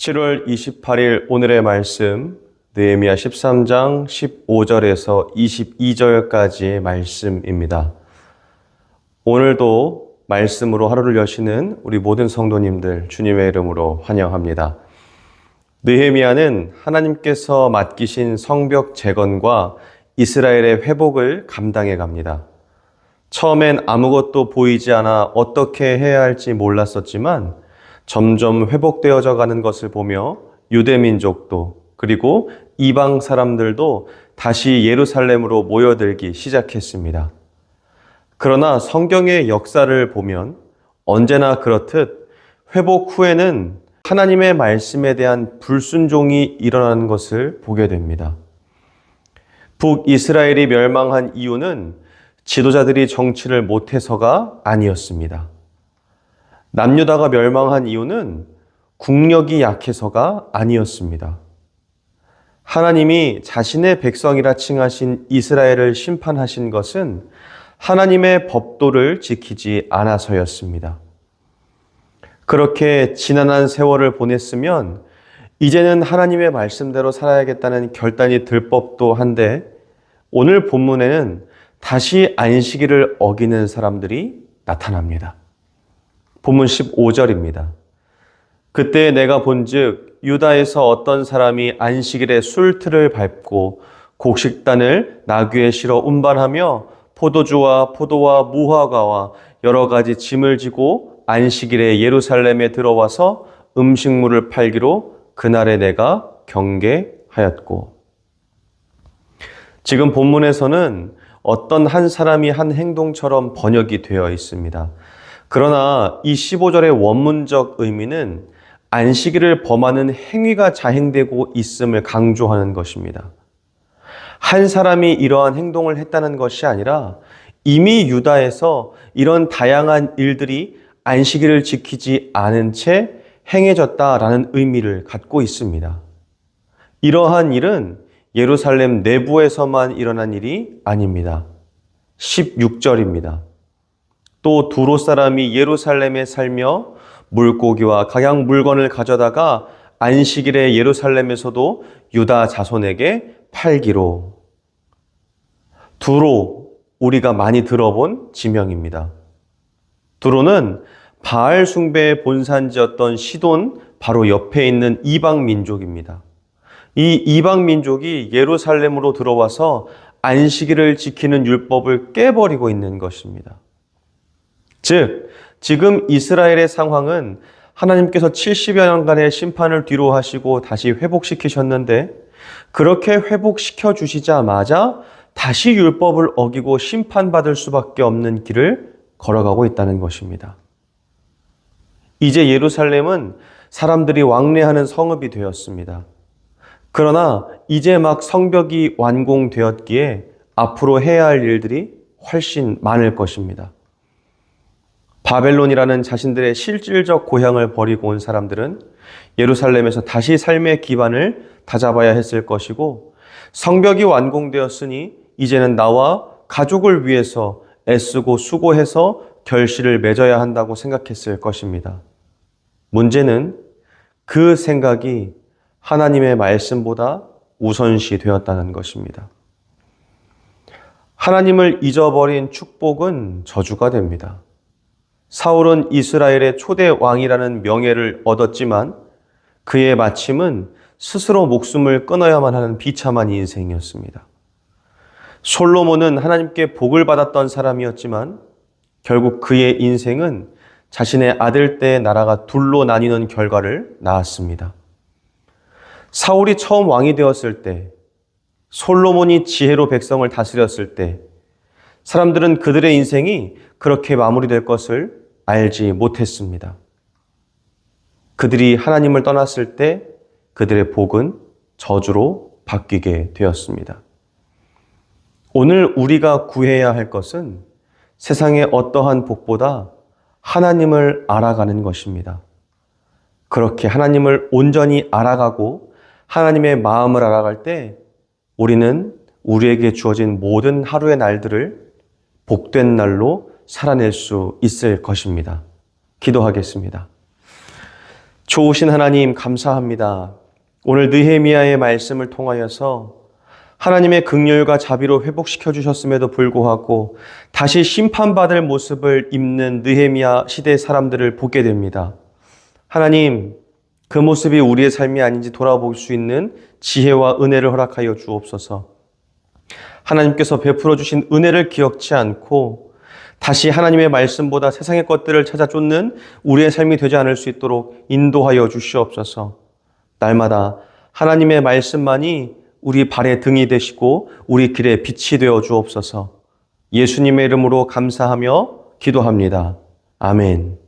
7월 28일 오늘의 말씀 느헤미야 13장 15절에서 22절까지의 말씀입니다. 오늘도 말씀으로 하루를 여시는 우리 모든 성도님들 주님의 이름으로 환영합니다. 느헤미야는 하나님께서 맡기신 성벽 재건과 이스라엘의 회복을 감당해 갑니다. 처음엔 아무것도 보이지 않아 어떻게 해야 할지 몰랐었지만 점점 회복되어져 가는 것을 보며 유대민족도 그리고 이방 사람들도 다시 예루살렘으로 모여들기 시작했습니다. 그러나 성경의 역사를 보면 언제나 그렇듯 회복 후에는 하나님의 말씀에 대한 불순종이 일어나는 것을 보게 됩니다. 북이스라엘이 멸망한 이유는 지도자들이 정치를 못해서가 아니었습니다. 남유다가 멸망한 이유는 국력이 약해서가 아니었습니다. 하나님이 자신의 백성이라 칭하신 이스라엘을 심판하신 것은 하나님의 법도를 지키지 않아서였습니다. 그렇게 지난한 세월을 보냈으면 이제는 하나님의 말씀대로 살아야겠다는 결단이 들 법도 한데 오늘 본문에는 다시 안식일을 어기는 사람들이 나타납니다. 본문 15절입니다. 그때 내가 본즉 유다에서 어떤 사람이 안식일에 술틀을 밟고 곡식단을 나귀에 실어 운반하며 포도주와 포도와 무화과와 여러 가지 짐을 지고 안식일에 예루살렘에 들어와서 음식물을 팔기로 그날에 내가 경계하였고. 지금 본문에서는 어떤 한 사람이 한 행동처럼 번역이 되어 있습니다. 그러나 이 15절의 원문적 의미는 안식일을 범하는 행위가 자행되고 있음을 강조하는 것입니다. 한 사람이 이러한 행동을 했다는 것이 아니라 이미 유다에서 이런 다양한 일들이 안식일을 지키지 않은 채 행해졌다라는 의미를 갖고 있습니다. 이러한 일은 예루살렘 내부에서만 일어난 일이 아닙니다. 16절입니다. 또 두로 사람이 예루살렘에 살며 물고기와 각양 물건을 가져다가 안식일에 예루살렘에서도 유다 자손에게 팔기로. 두로, 우리가 많이 들어본 지명입니다. 두로는 바알 숭배의 본산지였던 시돈 바로 옆에 있는 이방 민족입니다. 이 이방 민족이 예루살렘으로 들어와서 안식일을 지키는 율법을 깨버리고 있는 것입니다. 즉, 지금 이스라엘의 상황은 하나님께서 70여 년간의 심판을 뒤로 하시고 다시 회복시키셨는데 그렇게 회복시켜 주시자마자 다시 율법을 어기고 심판받을 수밖에 없는 길을 걸어가고 있다는 것입니다. 이제 예루살렘은 사람들이 왕래하는 성읍이 되었습니다. 그러나 이제 막 성벽이 완공되었기에 앞으로 해야 할 일들이 훨씬 많을 것입니다. 바벨론이라는 자신들의 실질적 고향을 버리고 온 사람들은 예루살렘에서 다시 삶의 기반을 다잡아야 했을 것이고 성벽이 완공되었으니 이제는 나와 가족을 위해서 애쓰고 수고해서 결실을 맺어야 한다고 생각했을 것입니다. 문제는 그 생각이 하나님의 말씀보다 우선시 되었다는 것입니다. 하나님을 잊어버린 축복은 저주가 됩니다. 사울은 이스라엘의 초대 왕이라는 명예를 얻었지만 그의 마침은 스스로 목숨을 끊어야만 하는 비참한 인생이었습니다. 솔로몬은 하나님께 복을 받았던 사람이었지만 결국 그의 인생은 자신의 아들 때의 나라가 둘로 나뉘는 결과를 낳았습니다. 사울이 처음 왕이 되었을 때, 솔로몬이 지혜로 백성을 다스렸을 때 사람들은 그들의 인생이 그렇게 마무리될 것을 알지 못했습니다. 그들이 하나님을 떠났을 때 그들의 복은 저주로 바뀌게 되었습니다. 오늘 우리가 구해야 할 것은 세상의 어떠한 복보다 하나님을 알아가는 것입니다. 그렇게 하나님을 온전히 알아가고 하나님의 마음을 알아갈 때 우리는 우리에게 주어진 모든 하루의 날들을 복된 날로 살아낼 수 있을 것입니다. 기도하겠습니다. 좋으신 하나님 감사합니다. 오늘 느헤미야의 말씀을 통하여서 하나님의 긍휼과 자비로 회복시켜 주셨음에도 불구하고 다시 심판받을 모습을 입는 느헤미야 시대 사람들을 보게 됩니다. 하나님, 그 모습이 우리의 삶이 아닌지 돌아볼 수 있는 지혜와 은혜를 허락하여 주옵소서. 하나님께서 베풀어 주신 은혜를 기억지 않고 다시 하나님의 말씀보다 세상의 것들을 찾아 쫓는 우리의 삶이 되지 않을 수 있도록 인도하여 주시옵소서. 날마다 하나님의 말씀만이 우리 발의 등이 되시고 우리 길의 빛이 되어 주옵소서. 예수님의 이름으로 감사하며 기도합니다. 아멘.